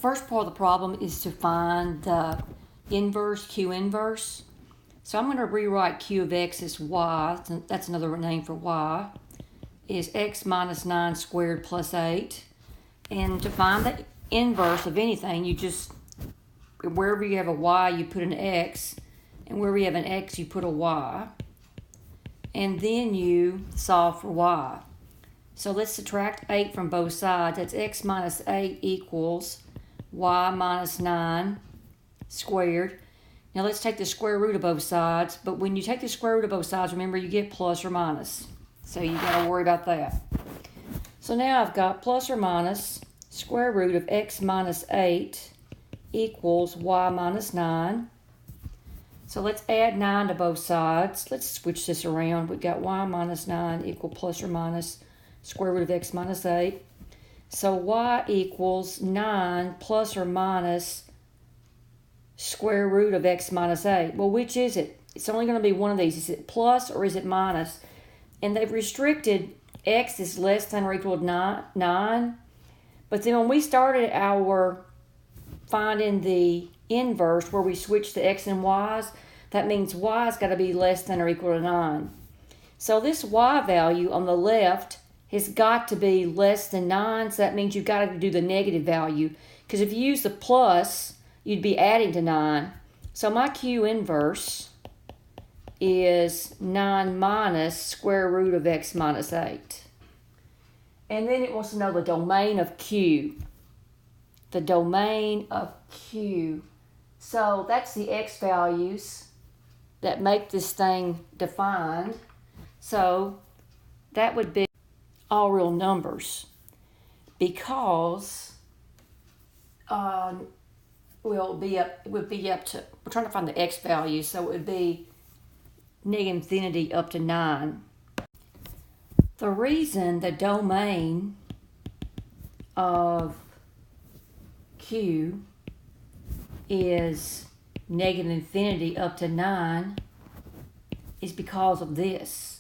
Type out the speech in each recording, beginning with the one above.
first part of the problem is to find the inverse, Q inverse. So I'm going to rewrite Q of x as y, that's another name for y, is x minus 9 squared plus 8. And to find the inverse of anything, you just, wherever you have a y, you put an x, and wherever you have an x, you put a y. And then you solve for y. So let's subtract 8 from both sides. That's x minus 8 equals y minus 9 squared. Now let's take the square root of both sides. But when you take the square root of both sides, remember you get plus or minus. So you got to worry about that. So now I've got plus or minus square root of x minus 8 equals y minus 9. So let's add 9 to both sides. Let's switch this around. We've got y minus 9 equal plus or minus square root of x minus 8. So y equals 9 plus or minus square root of x minus 8. Well, which is it? It's only going to be one of these. Is it plus or is it minus? And they've restricted x is less than or equal to 9. But then when we started our finding the inverse where we switch the x and y's, that means y's got to be less than or equal to 9. So this y value on the left has got to be less than 9, so that means you've got to do the negative value. Because if you use the plus, you'd be adding to 9. So my Q inverse is 9 minus square root of x minus 8. And then it wants to know the domain of Q. The domain of Q. So that's the x values that make this thing defined. So that would be all real numbers because it would be up to, we're trying to find the x value, so it would be negative infinity up to 9. The reason the domain of Q is negative infinity up to 9 is because of this.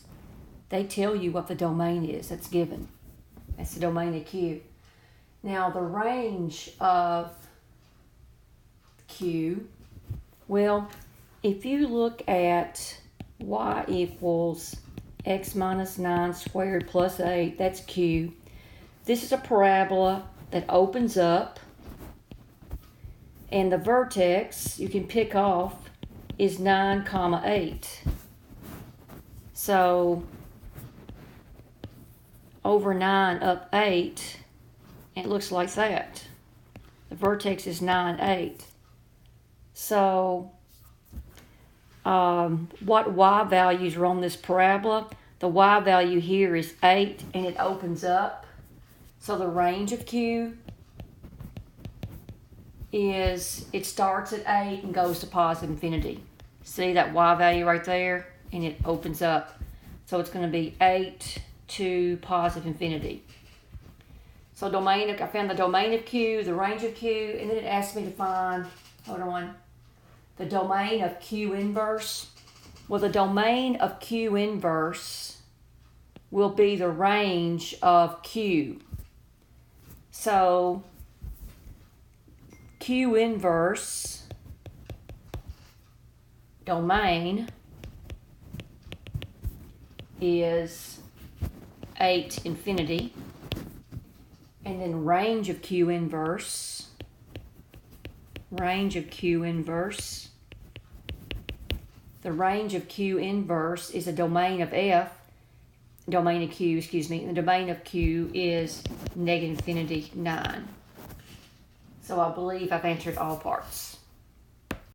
They tell you what the domain is that's given. That's the domain of Q. Now the range of Q, well, if you look at y equals x minus 9 squared plus 8, that's Q. This is a parabola that opens up, and the vertex you can pick off is 9, 8. So over 9 up 8, and it looks like that. The vertex is 9, 8. So what y values are on this parabola? The y value here is 8, and it opens up. So the range of Q is, it starts at 8 and goes to positive infinity. See that y value right there? And it opens up. So it's going to be 8 to positive infinity. So I found the domain of Q, the range of Q, and then it asked me to find, the domain of Q inverse. Well, the domain of Q inverse will be the range of Q. So Q inverse domain is 8 infinity. And then range of Q inverse, the range of Q inverse is a domain of Q, and the domain of Q is negative infinity 9. So I believe I've answered all parts.